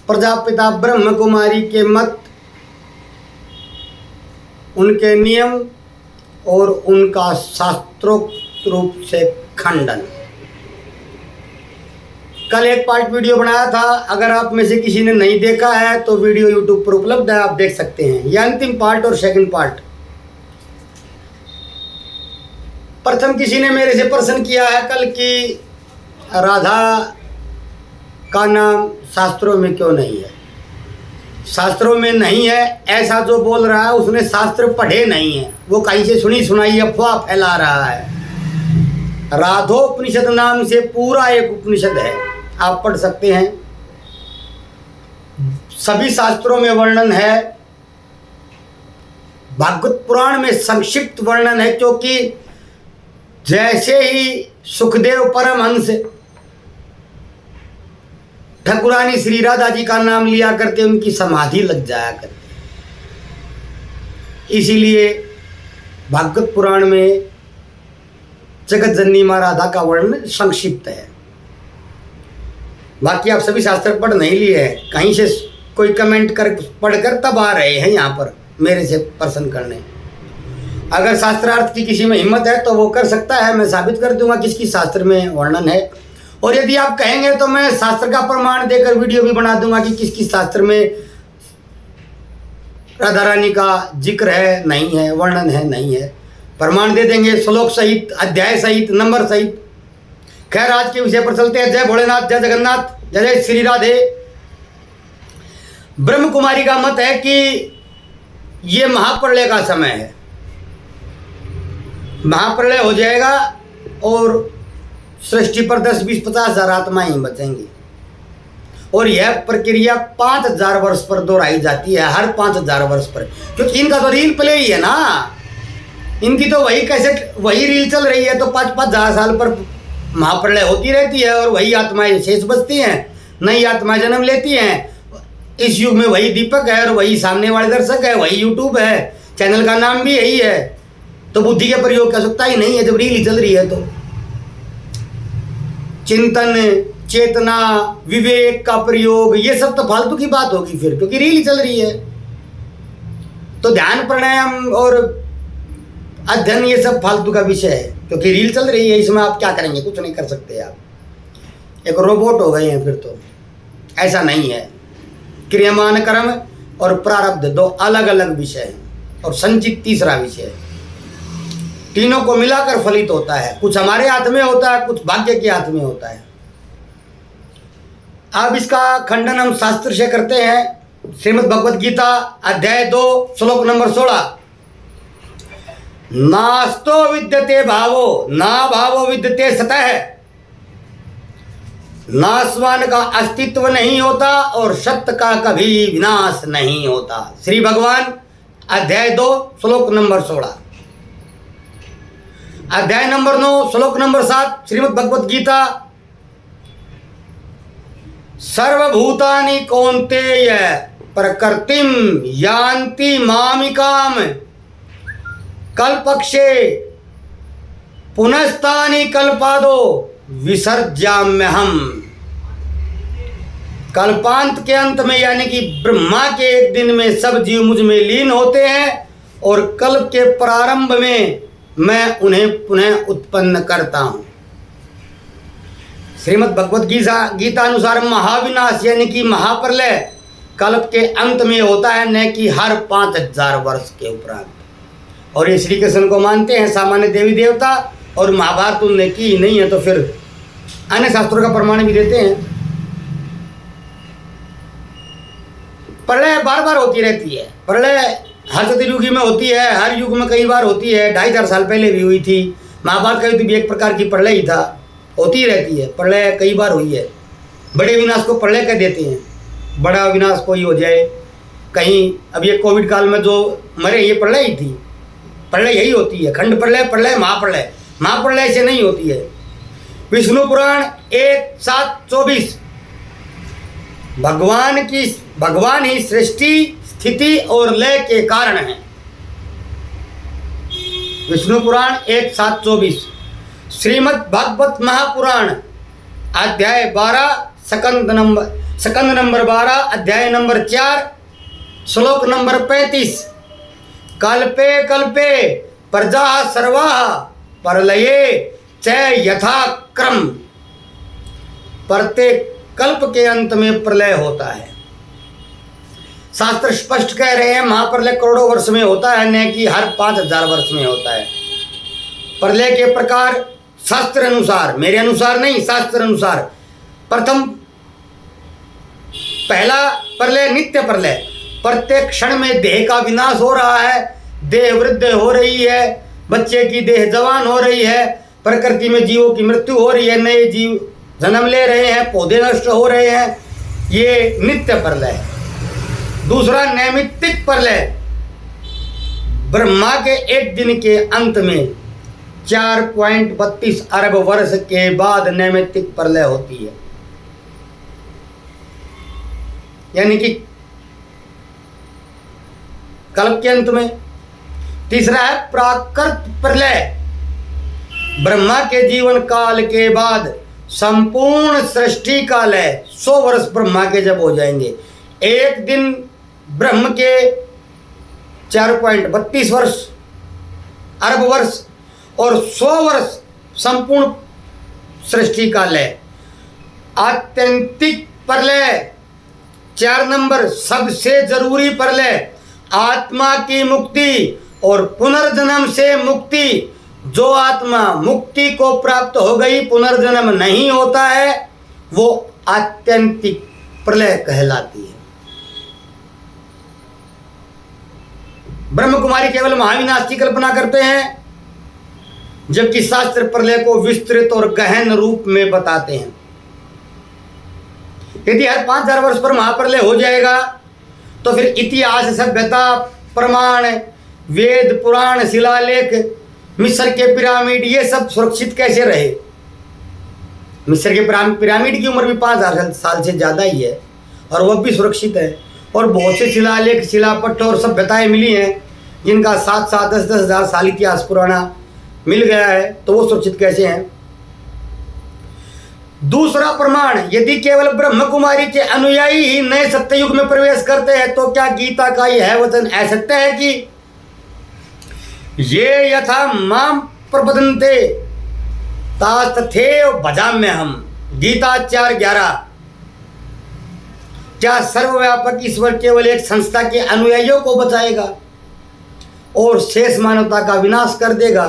प्रजापिता ब्रह्म कुमारी के मत, उनके नियम और उनका शास्त्रोक्त रूप से खंडन। कल एक पार्ट वीडियो बनाया था, अगर आप में से किसी ने नहीं देखा है तो वीडियो यूट्यूब पर उपलब्ध है, आप देख सकते हैं। यह अंतिम पार्ट और सेकंड पार्ट। प्रथम किसी ने मेरे से प्रश्न किया है कल कि राधा का नाम शास्त्रों में क्यों नहीं है। शास्त्रों में नहीं है ऐसा जो बोल रहा है उसने शास्त्र पढ़े नहीं है, वो कहीं से सुनी सुनाई अफवाह फैला रहा है। राधोपनिषद नाम से पूरा एक उपनिषद है, आप पढ़ सकते हैं। सभी शास्त्रों में वर्णन है, भागवत पुराण में संक्षिप्त वर्णन है, क्योंकि जैसे ही सुखदेव परमहंस ठाकुरानी श्री राधा जी का नाम लिया करते उनकी समाधि लग जाया करती, इसीलिए भागवत पुराण में जगत जननी माँ राधा का वर्णन संक्षिप्त है। बाकी आप सभी शास्त्र पढ़ नहीं लिए हैं, कहीं से कोई कमेंट कर पढ़कर तब आ रहे हैं यहाँ पर मेरे से प्रश्न करने। अगर शास्त्रार्थ की किसी में हिम्मत है तो वो कर सकता है, मैं साबित कर दूंगा किसकी शास्त्र में वर्णन है। और यदि आप कहेंगे तो मैं शास्त्र का प्रमाण देकर वीडियो भी बना दूंगा कि किसकी शास्त्र में राधा रानी का जिक्र है, नहीं है, वर्णन है, नहीं है, प्रमाण दे देंगे, श्लोक सहित, अध्याय सहित, नंबर सहित। खैर आज के विषय पर चलते हैं। जय भोलेनाथ, जय जगन्नाथ, जय जय श्री राधे। ब्रह्म कुमारी का मत है कि ये महाप्रलय का समय है, महाप्रलय हो जाएगा और सृष्टि पर 10, 20, 50 हजार आत्माएं ही बचेंगी। और यह प्रक्रिया 5000 वर्ष पर दोहराई जाती है, हर 5000 वर्ष पर, क्योंकि इनका तो रील प्ले ही है ना, इनकी तो वही कैसेट, वही रील चल रही है, तो 5-5 हजार साल पर महाप्रलय होती रहती है और वही आत्माएं शेष बचती हैं, नई आत्माएं जन्म लेती हैं। इस युग में वही दीपक है और वही सामने वाले दर्शक है, वही यूट्यूब है, चैनल का नाम भी यही है। तो बुद्धि के प्रयोग की आवश्यकता ही नहीं है जब रील ही चल रही है। तो चिंतन, चेतना, विवेक का प्रयोग, ये सब तो फालतू की बात होगी फिर, क्योंकि रील ही चल रही है। तो ध्यान, प्राणायाम और अध्ययन ये सब फालतू का विषय है, क्योंकि रील चल रही है। इसमें आप क्या करेंगे, कुछ नहीं कर सकते, आप एक रोबोट हो गए हैं फिर। तो ऐसा नहीं है। क्रियमान कर्म और प्रारब्ध दो अलग अलग विषय हैं, और संचित तीसरा विषय है। तीनों को मिलाकर फलित होता है, कुछ हमारे हाथ में होता है, कुछ भाग्य के हाथ में होता है। अब इसका खंडन हम शास्त्र से करते हैं। श्रीमद् भगवद गीता अध्याय 2 श्लोक नंबर 16। नास्तो विद्यते भावो ना भावो विद्यते सतः। नाशवान का अस्तित्व नहीं होता और सत्य का कभी विनाश नहीं होता। श्री भगवान अध्याय 2 श्लोक नंबर 16। अध्याय नंबर 9 श्लोक नंबर 7 श्रीमद् भगवद गीता। सर्वभूतानि कौन्तेय प्रकृतिम यान्ति मामिकाम कल्पक्षे पुनस्तानि कल्पादो विसर्जाम्यहम्। कल्पांत के अंत में यानी कि ब्रह्मा के एक दिन में सब जीव मुझ में लीन होते हैं, और कल्प के प्रारंभ में मैं उन्हें पुनः उत्पन्न करता हूं। श्रीमद् भगवद गीता अनुसार महाविनाश यानी कि महाप्रलय कल्प के अंत में होता है, न कि हर 5000 वर्ष के उपरांत। और ये श्री कृष्ण को मानते हैं सामान्य देवी देवता, और महाभारत उनने की ही नहीं है, तो फिर अन्य शास्त्रों का प्रमाण भी देते हैं। प्रलय बार बार होती रहती है। प्रलय हर चतुर्युगी में होती है, हर युग में कई बार होती है। 2500 साल पहले भी हुई थी। महाभारत का युद्ध भी एक प्रकार की प्रलय ही था, होती रहती है। प्रलय कई बार हुई है। बड़े विनाश को प्रलय कह देते हैं, बड़ा विनाश कोई हो जाए कहीं। अब ये कोविड काल में जो मरे ये प्रलय ही थी। प्रलय यही होती है, खंड प्रलय, प्रलय, महाप्रलय। महाप्रलय से नहीं होती है। विष्णु पुराण 1:7-24। भगवान ही सृष्टि, स्थिति और लय के कारण है। विष्णु पुराण 1:7-24। श्रीमद् भागवत महापुराण अध्याय 12 स्कंद नंबर स्कंद नंबर 12 अध्याय नंबर 4 श्लोक नंबर 35। कल्पे कल्पे प्रजा सर्वा प्रलये च यथा क्रम। प्रत्येक कल्प के अंत में प्रलय होता है। शास्त्र स्पष्ट कह रहे हैं महाप्रलय करोड़ों वर्ष में होता है, न कि हर 5000 वर्ष में होता है। प्रलय के प्रकार शास्त्र अनुसार, मेरे अनुसार नहीं, शास्त्र अनुसार पहला प्रलय नित्य प्रलय। प्रत्येक क्षण में देह का विनाश हो रहा है, देह वृद्ध हो रही है, बच्चे की देह जवान हो रही है, प्रकृति में जीवों की मृत्यु हो रही है, नए जीव जन्म ले रहे हैं, पौधे नष्ट हो रहे हैं, ये नित्य प्रलय है। दूसरा नैमित्तिक प्रलय, ब्रह्मा के एक दिन के अंत में 4.32 अरब वर्ष के बाद नैमित्तिक प्रलय होती है, यानी कि कल्प के अंत में। तीसरा है प्राकृत प्रलय, ब्रह्मा के जीवन काल के बाद संपूर्ण सृष्टि काल है। 100 वर्ष ब्रह्मा के जब हो जाएंगे, एक दिन ब्रह्म के 4.32 वर्ष अरब वर्ष और 100 वर्ष संपूर्ण सृष्टि काल है। आत्यंतिक प्रलय 4 नंबर सबसे जरूरी प्रलय, आत्मा की मुक्ति और पुनर्जन्म से मुक्ति। जो आत्मा मुक्ति को प्राप्त हो गई, पुनर्जन्म नहीं होता है, वो आत्यंतिक प्रलय कहलाती है। ब्रह्म कुमारी केवल महाविनाश की कल्पना करते हैं, जबकि शास्त्र प्रलय को विस्तृत और गहन रूप में बताते हैं। यदि हर 5000 वर्ष पर महाप्रलय हो जाएगा तो फिर इतिहास, सभ्यता, प्रमाण, वेद, पुराण, शिलालेख, मिस्र के पिरामिड, ये सब सुरक्षित कैसे रहे? मिस्र के पिरामिड की उम्र भी 5000 साल से ज़्यादा ही है और वह भी सुरक्षित है। और बहुत से शिलालेख, शिलापट्ट और सभ्यताएं मिली हैं जिनका 7-7, 10-10 हज़ार साल इतिहास पुराना मिल गया है, तो वो सुरक्षित कैसे हैं? दूसरा प्रमाण, यदि केवल ब्रह्म कुमारी के अनुयायी ही नए सत्ययुग में प्रवेश करते हैं तो क्या गीता का यह वचन असत्य है कि ये यथा माम प्रबदन्ते तास्तथैव भजाम्य हम। गीता 4:11। क्या सर्वव्यापक ईश्वर केवल एक संस्था के अनुयायियों को बचाएगा और शेष मानवता का विनाश कर देगा?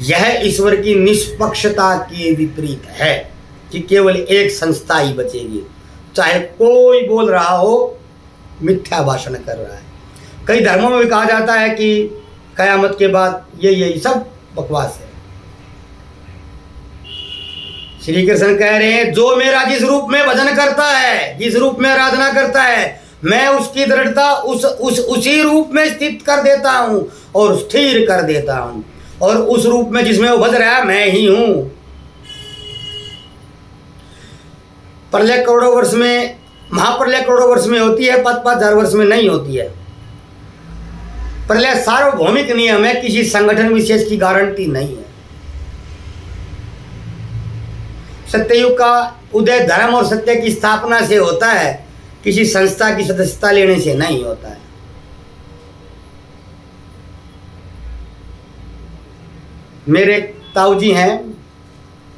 यह ईश्वर की निष्पक्षता के विपरीत है कि केवल एक संस्था ही बचेगी, चाहे कोई बोल रहा हो मिथ्या भाषण कर रहा है। कई धर्मों में भी कहा जाता है कि कयामत के बाद यही सब बकवास है। श्री कृष्ण कह रहे हैं, जो मेरा जिस रूप में भजन करता है, जिस रूप में आराधना करता है, मैं उसकी दृढ़ता उसी रूप में स्थित कर देता हूं और स्थिर कर देता हूं, और उस रूप में जिसमें वो भज रहा है मैं ही हूं। प्रलय करोड़ों वर्ष में, महाप्रलय करोड़ों वर्ष में होती है, 5,000 वर्ष में नहीं होती है। प्रलय सार्वभौमिक नियम है, किसी संगठन विशेष की गारंटी नहीं है। सत्ययुग का उदय धर्म और सत्य की स्थापना से होता है, किसी संस्था की सदस्यता लेने से नहीं होता है। मेरे ताऊजी हैं,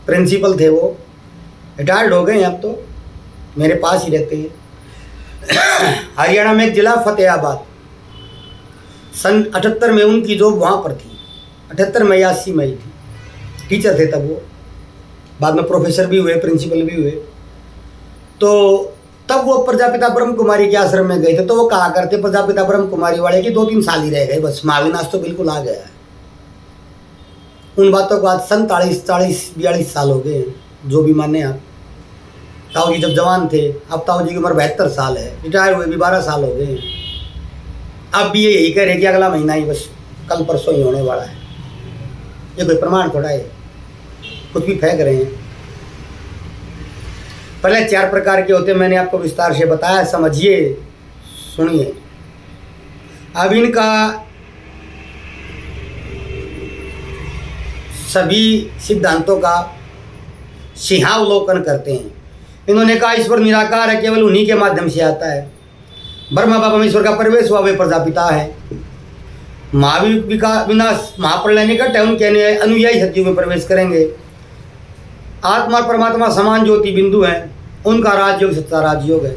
प्रिंसिपल थे, वो रिटायर्ड हो गए हैं, अब तो मेरे पास ही रहते हैं। हरियाणा में एक जिला फतेहाबाद, सन 78 में उनकी जॉब वहाँ पर थी। 78 में 80 में ही थी। टीचर थे तब वो, बाद में प्रोफेसर भी हुए, प्रिंसिपल भी हुए। तो तब वो प्रजापिता ब्रह्म कुमारी के आश्रम में गए थे, तो वो कहा करते प्रजापिता ब्रह्म कुमारी वाले की 2-3 साल ही रह गए, बस महाविनाश तो बिल्कुल आ गया है। उन बातों के बाद सन 42 साल हो गए, जो भी माने आप। ताऊ जी जब जवान थे, अब ताऊ जी की उम्र 72 साल है, रिटायर हुए भी 12 साल हो गए। अब भी ये यही कह रहे कि अगला महीना ही, बस कल परसों ही होने वाला है। ये कोई प्रमाण थोड़ा है, कुछ भी फेंक रहे हैं। पहले 4 प्रकार के होते, मैंने आपको विस्तार से बताया, समझिए, सुनिए। अब इनका सभी सिद्धांतों का सिंहावलोकन करते हैं इन्होंने कहा ईश्वर निराकार है, केवल उन्हीं के माध्यम से आता है। ब्रह्मा बाबा ईश्वर का प्रवेश हुआ, वे प्रजापिता है। महावीर का विनाश महाप्रलय निकट है, उनके अनुयायी सत्युग में प्रवेश करेंगे। आत्मा और परमात्मा समान ज्योति बिंदु हैं, उनका राजयोग सच्चा राजयोग है।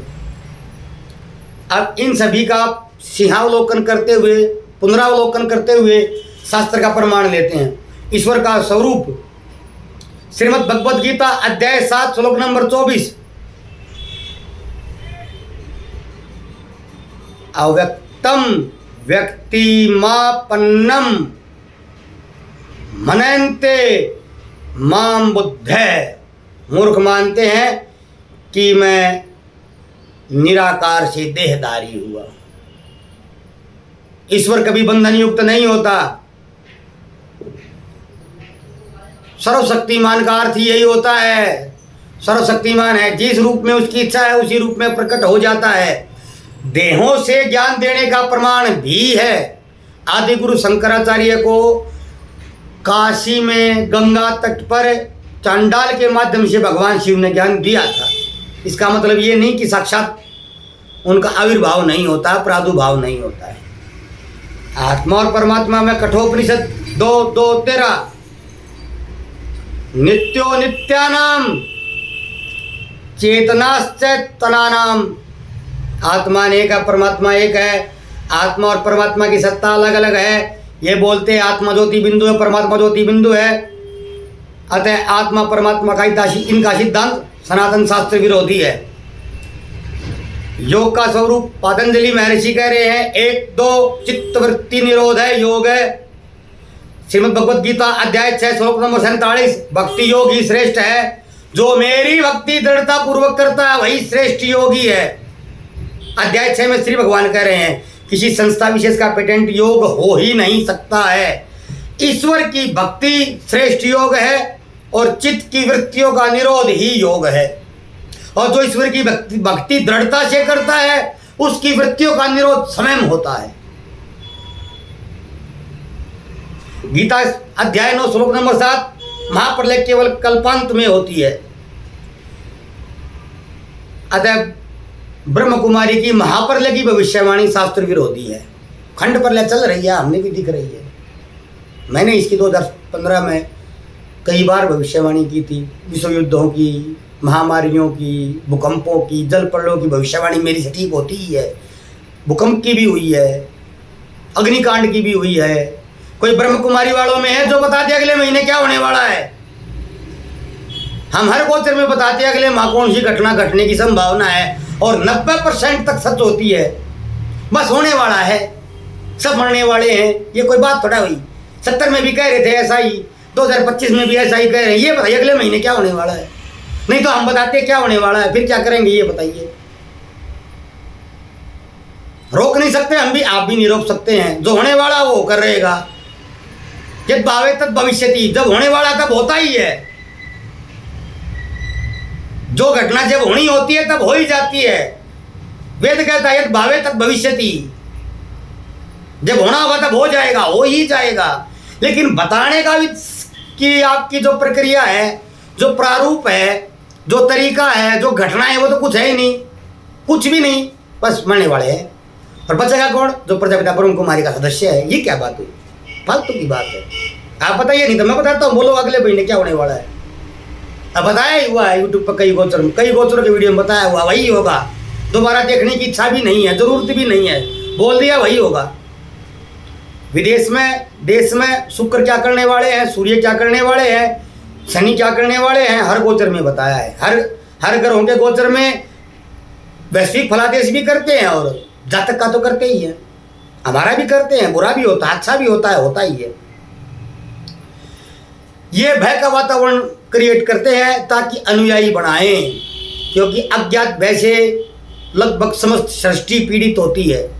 अब इन सभी का सिंहावलोकन करते हुए, पुनरावलोकन करते हुए शास्त्र का प्रमाण लेते हैं। ईश्वर का स्वरूप श्रीमद् भगवद गीता अध्याय 7 श्लोक नंबर 24, अव्यक्तम व्यक्तिमापन्नम मनन्ते माम बुद्धे, मूर्ख मानते हैं कि मैं निराकार से देहधारी हुआ। ईश्वर कभी बंधन युक्त नहीं होता। सर्वशक्तिमान का अर्थ यही होता है, सर्वशक्तिमान है, जिस रूप में उसकी इच्छा है उसी रूप में प्रकट हो जाता है। देहों से ज्ञान देने का प्रमाण भी है। आदि गुरु शंकराचार्य को काशी में गंगा तट पर चांडाल के माध्यम से भगवान शिव ने ज्ञान दिया था। इसका मतलब ये नहीं कि साक्षात उनका आविर्भाव नहीं होता, प्रादुर्भाव नहीं होता है। आत्मा और परमात्मा में कठोपनिषद 2:13 नित्यो नित्यानाम चेतनाश्चेतनानाम, आत्मा एक है, परमात्मा एक है। आत्मा और परमात्मा की सत्ता अलग अलग है। ये बोलते हैं आत्मा ज्योति बिंदु है, परमात्मा ज्योति बिंदु है। अतः आत्मा परमात्मा का इनका सिद्धांत सनातन शास्त्र विरोधी है। योग का स्वरूप पतंजलि महर्षि कह रहे हैं 1-2 चित्तवृत्ति निरोध है, योग है। श्रीमद् भगवद गीता अध्याय 6 श्लोक नंबर 47, भक्ति योग ही श्रेष्ठ है। जो मेरी भक्ति दृढ़ता पूर्वक करता है वही श्रेष्ठ योगी है। अध्याय 6 में श्री भगवान कह रहे हैं किसी संस्था विशेष का पेटेंट योग हो ही नहीं सकता है। ईश्वर की भक्ति श्रेष्ठ योग है और चित्त की वृत्तियों का निरोध ही योग है। और जो ईश्वर की भक्ति दृढ़ता से करता है उसकी वृत्तियों का निरोध स्वयं होता है। गीता अध्याय 9 श्लोक नंबर 7, महाप्रलय केवल कल्पांत में होती है। अतः ब्रह्म कुमारी की महाप्रलय की भविष्यवाणी शास्त्र विरोधी है। खंड प्रलय चल रही है, हमने भी दिख रही है। मैंने इसकी 2015 में कई बार भविष्यवाणी की थी। विश्व युद्धों की, महामारियों की, भूकंपों की, जल प्रलयों की भविष्यवाणी मेरी सटीक होती ही है। भूकंप की भी हुई है, अग्निकांड की भी हुई है। कोई ब्रह्म कुमारी वालों में है जो बता दे अगले महीने क्या होने वाला है। हम हर गोचर में बताते हैं अगले माह कौन सी घटना घटने की संभावना है और 90% तक सच होती है। बस होने वाला है, सब मरने वाले हैं, ये कोई बात थोड़ा हुई। 70 में भी कह रहे थे ऐसा ही, 2025 में भी ऐसा ही कह रहे हैं। ये बताइए अगले महीने क्या होने वाला है। नहीं तो हम बताते क्या होने वाला है, फिर क्या करेंगे ये बताइए। रोक नहीं सकते हम भी, आप भी नहीं रोक सकते हैं। जो होने वाला वो होकर रहेगा। यद भावे तद भविष्यति, जब होने वाला तब होता ही है। जो घटना जब होनी होती है तब हो ही जाती है। वेद कहता है यद भावे तद भविष्यति, जब होना होगा तब हो जाएगा, हो ही जाएगा। लेकिन बताने का भी कि आपकी जो प्रक्रिया है, जो प्रारूप है, जो तरीका है, जो घटना है, वो तो कुछ है ही नहीं, कुछ भी नहीं। बस मरने वाले हैं। और बचेगा कौन? जो प्रजापिता ब्रह्म कुमारी का सदस्य है। ये क्या बात हुई? फालतू की बात है। आप बताइए, नहीं तो मैं बताता हूँ। बोलो अगले महीने क्या होने वाला है। अब बताया ही हुआ है यूट्यूब पर, कई गोचरों के वीडियो में बताया हुआ वही होगा। दोबारा देखने की इच्छा भी नहीं है, जरूरत भी नहीं है, बोल दिया वही होगा। विदेश में, देश में शुक्र क्या करने वाले हैं, सूर्य क्या करने वाले हैं, शनि क्या करने वाले हैं, हर गोचर में बताया है। हर ग्रहों के गोचर में वैश्विक फलादेश भी करते हैं और जातक का तो करते ही है। हमारा भी करते हैं, बुरा भी होता है, अच्छा भी होता है, होता ही है। ये भय का वातावरण क्रिएट करते हैं ताकि अनुयायी बनाएं, क्योंकि अज्ञात भय से लगभग समस्त सृष्टि पीड़ित होती है।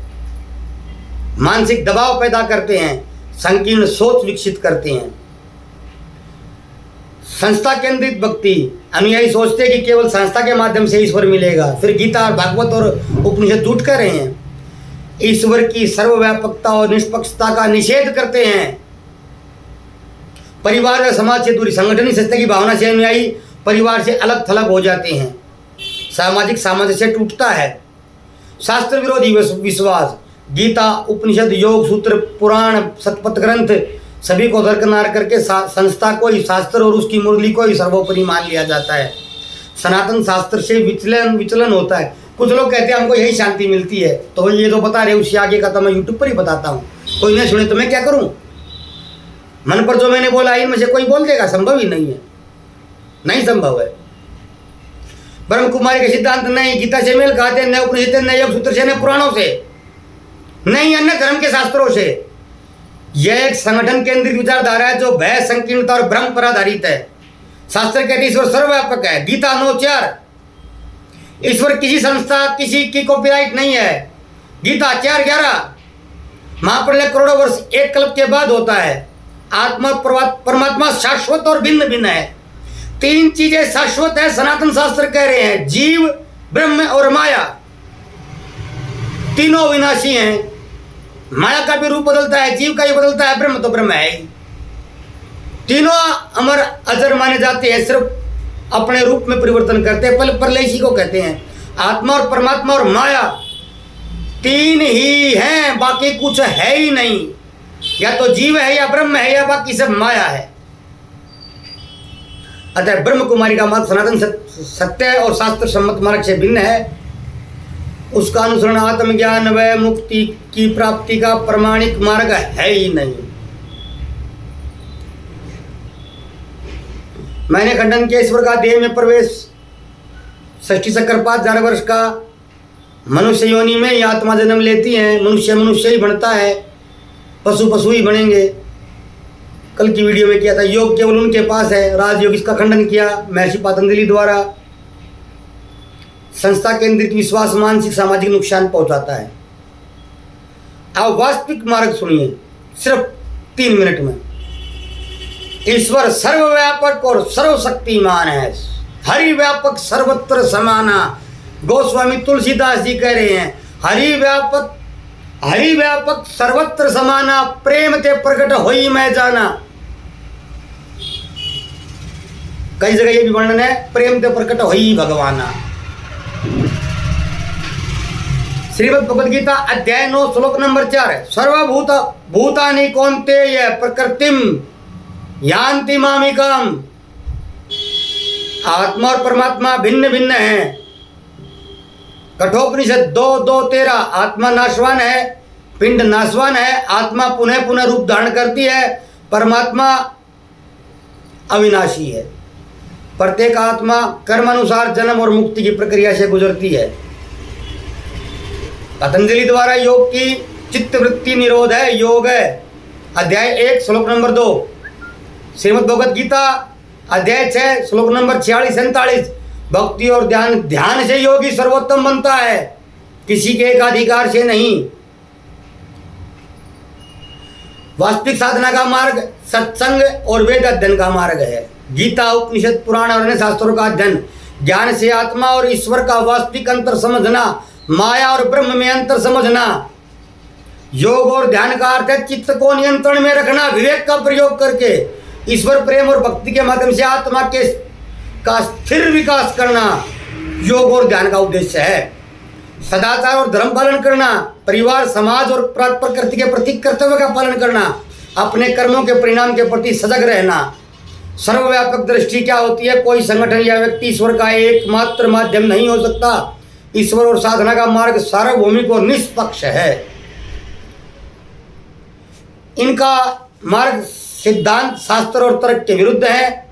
मानसिक दबाव पैदा करते हैं, संकीर्ण सोच विकसित करते हैं। संस्था केंद्रित भक्ति, अनुयायी सोचते हैं कि केवल संस्था के माध्यम से ईश्वर मिलेगा। फिर गीता और भागवत और उपनिषद झूठ कर रहे हैं। ईश्वर की सर्वव्यापकता और निष्पक्षता का निषेध करते हैं। परिवार और समाज से दूरी, संगठनिक संस्था की भावना से अनुयायी परिवार से अलग थलग हो जाते हैं। सामाजिक सामंजस्य टूटता है। शास्त्र विरोधी विश्वास, गीता, उपनिषद, योग सूत्र, पुराण, सतपथ ग्रंथ सभी को दरकिनार करके संस्था को ही, शास्त्र और उसकी मुरली को ही सर्वोपरि मान लिया जाता है। सनातन शास्त्र से विचलन होता है। कुछ लोग कहते हैं हमको यही शांति मिलती है, तो ये तो बता रहे, उससे आगे का तो मैं यूट्यूब पर ही बताता हूँ। कोई नहीं सुने तो मैं क्या करूँ? मन पर जो मैंने बोला इनमें से कोई बोल देगा? संभव ही नहीं है, नहीं संभव है। ब्रह्म कुमारी के सिद्धांत नहीं गीता से मेल खाते हैं, न उपनिषद, न योग सूत्र से, न पुराणों से, नहीं अन्य धर्म के शास्त्रों से। यह एक संगठन केंद्रित विचारधारा है जो भय, संकीर्णता और भ्रम पर आधारित है। शास्त्र कहते ईश्वर सर्वव्यापक है। गीता 9:4, ईश्वर किसी संस्था, किसी की कॉपीराइट नहीं है। गीता 4:11, महाप्रलय करोड़ों वर्ष एक कल्प के बाद होता है। आत्मा परमात्मा शाश्वत और भिन्न भिन्न है। 3 चीजें शाश्वत है, सनातन शास्त्र कह रहे हैं, जीव, ब्रह्म और माया। तीनों विनाशी हैं। माया का भी रूप बदलता है, जीव का भी बदलता है, ब्रह्म तो ब्रह्म है ही। तीनों अमर अजर माने जाते हैं, सिर्फ अपने रूप में परिवर्तन करते हैं। प्रलय इसी को कहते हैं। आत्मा और परमात्मा और माया 3 ही हैं, बाकी कुछ है ही नहीं। या तो जीव है, या ब्रह्म है, या बाकी सब माया है। अतः ब्रह्म कुमारी का मत सनातन सत्य और शास्त्र सम्मत मार्ग से भिन्न है। उसका अनुसरण आत्मज्ञान व मुक्ति की प्राप्ति का प्रमाणिक मार्ग है ही नहीं। मैंने खंडन किया ईश्वर का देह में प्रवेश। षष्ठी चक्रपात 1000 वर्ष का मनुष्य योनि में ही आत्मा जन्म लेती है। मनुष्य मनुष्य ही बनता है, पशु पशु ही बनेंगे। कल की वीडियो में किया था, योग केवल उनके पास है। राजयोग इसका खंडन किया महर्षि पतंजलि द्वारा। संस्था केंद्रित विश्वास मानसिक सामाजिक नुकसान पहुंचाता है। अब वास्तविक मार्ग सुनिए, सिर्फ 3 मिनट में। ईश्वर सर्वव्यापक और सर्वशक्तिमान है। हरि व्यापक सर्वत्र समाना। गोस्वामी तुलसीदास जी कह रहे हैं, हरि व्यापक सर्वत्र समाना, प्रेम ते प्रकट होई मैं जाना। कई जगह ये भी वर्णन है, प्रेम ते प्रकट होई भगवाना। श्रीमद् भगवद गीता अध्याय 9 श्लोक नंबर 4, सर्वभूत भूतानि कौन्तेय प्रकृतिम यान्ति मामिकाम। आत्मा और परमात्मा भिन्न भिन्न हैं। कठोपनिषद 2:13, आत्मा नाशवान है, पिंड नाशवान है, आत्मा पुनः पुनः रूप धारण करती है, परमात्मा अविनाशी है। प्रत्येक आत्मा कर्म अनुसार जन्म और मुक्ति की प्रक्रिया से गुजरती है। पतंजलि द्वारा योग की चित्त वृत्ति निरोध है, योग है। अध्याय 1 श्लोक नंबर 2, श्रीमद् भगवद गीता अध्याय 6 श्लोक नंबर 46-47, भक्ति और ध्यान से योगी सर्वोत्तम बनता है, किसी के एकाधिकार से नहीं। वास्तविक साधना का मार्ग सत्संग और वेद अध्ययन का मार्ग है। गीता, उपनिषद, पुराण और अन्य शास्त्रों का अध्ययन, ज्ञान से आत्मा और ईश्वर का वास्तविक अंतर समझना, माया और ब्रह्म में अंतर समझना। योग और ध्यान का अर्थ है चित्त को नियंत्रण में रखना, विवेक का प्रयोग करके ईश्वर प्रेम और भक्ति के माध्यम से आत्मा का स्थिर विकास करना योग और ध्यान का उद्देश्य है। सदाचार और धर्म पालन करना, परिवार, समाज और प्रकृति के प्रति कर्तव्य का पालन करना, अपने कर्मों के परिणाम के प्रति सजग रहना। सर्वव्यापक दृष्टि क्या होती है? कोई संगठन या व्यक्ति ईश्वर का एकमात्र माध्यम नहीं हो सकता। ईश्वर और साधना का मार्ग सार्वभौमिक और निष्पक्ष है। इनका मार्ग सिद्धांत, शास्त्र और तर्क के विरुद्ध है।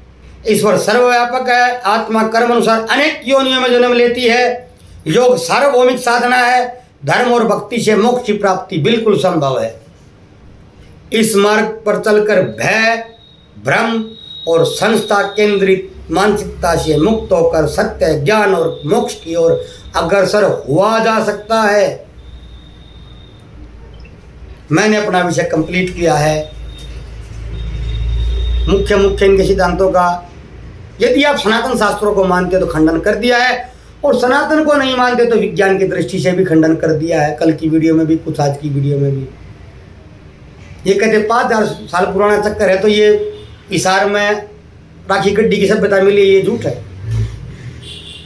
ईश्वर सर्वव्यापक है, आत्मा कर्म अनुसार अनेक योनियों में जन्म लेती है, योग सार्वभौमिक साधना है, धर्म और भक्ति से मोक्ष की प्राप्ति बिल्कुल संभव है। इस मार्ग पर चलकर भय, भ्रम और संस्था केंद्रित मानसिकता से मुक्त होकर सत्य, ज्ञान और मोक्ष की ओर अग्रसर हुआ जा सकता है। मैंने अपना विषय कंप्लीट किया है, मुख्य इनके सिद्धांतों का। यदि आप सनातन शास्त्रों को मानते तो खंडन कर दिया है, और सनातन को नहीं मानते तो विज्ञान की दृष्टि से भी खंडन कर दिया है। कल की वीडियो में भी, कुछ आज की वीडियो में भी। ये कहते 5000 साल पुराना चक्कर है, तो ये इशार में राखी गड्डी की सभ्यता मिली, ये झूठ है।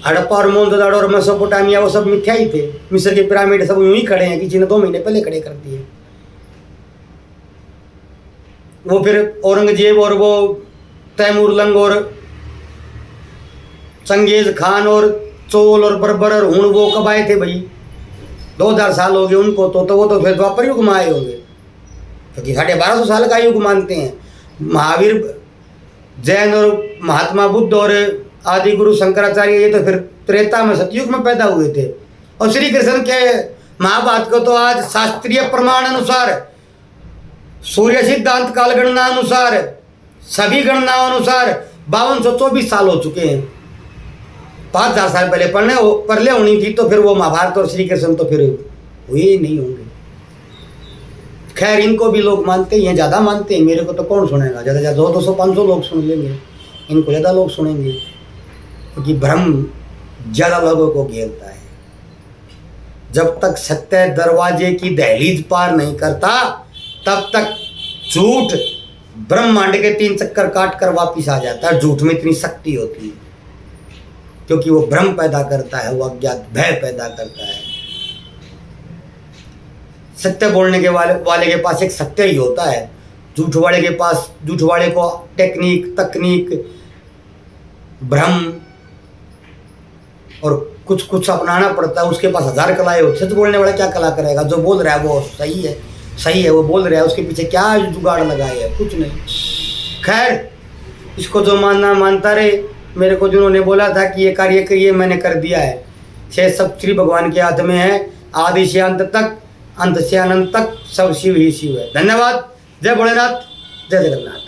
हड़प्पा और मोहनजोदड़ो और मेसोपोटामिया वो सब मिथ्या ही थे। मिस्र के पिरामिड सब यूं ही खड़े हैं, किसी ने 2 महीने पहले खड़े कर दिए। वो फिर औरंगजेब और वो तैमूर लंग और चंगेज खान और चोल और बर्बर और हुण वो कब आए थे भाई? 2000 साल हो गए उनको, तो वो तो फिर द्वापर युग में आए होंगे, क्योंकि 1250 साल का युग मानते हैं। महावीर जैन और महात्मा बुद्ध और आदि गुरु शंकराचार्य ये तो फिर त्रेता में सतयुग में पैदा हुए थे। और श्री कृष्ण के महाभारत को तो आज शास्त्रीय प्रमाण अनुसार, सूर्य सिद्धांत काल गणना अनुसार, सभी गणनाओं अनुसार 5224 साल हो चुके हैं। 5000 साल पहले पढ़ले होनी थी, तो फिर वो महाभारत और श्री कृष्ण तो फिर हुए नहीं होंगे। खैर इनको भी लोग मानते ही हैं, ज़्यादा मानते हैं। मेरे को तो कौन सुनेगा? ज़्यादा ज़्यादा 200-500 लोग सुन लेंगे, इनको ज़्यादा लोग सुनेंगे, क्योंकि भ्रम ज़्यादा लोगों को घेरता है। जब तक सत्य दरवाजे की दहलीज पार नहीं करता, तब तक झूठ ब्रह्मांड के 3 चक्कर काट कर वापिस आ जाता है। झूठ में इतनी शक्ति होती है, क्योंकि वो भ्रम पैदा करता है, वो अज्ञात भय पैदा करता है। सत्य बोलने के वाले के पास एक सत्य ही होता है। झूठ वाले के पास, झूठ वाले को टेक्निक, तकनीक, भ्रम और कुछ कुछ अपनाना पड़ता है। उसके पास 1000 कलाएं होती। सच बोलने वाला क्या कला करेगा? जो बोल रहा है वो सही है, वो बोल रहा है, उसके पीछे क्या जुगाड़ लगाए है? कुछ नहीं। खैर इसको जो मानना मानता रहे। मेरे को जिन्होंने बोला था कि ये कार्य करिए, मैंने कर दिया है। शेष सब श्री भगवान के हाथ में है। आदि से अंत तक, अंत से अनंत तक सब शिव ही शिव है। धन्यवाद। जय भोलेनाथ, जय जगन्नाथ।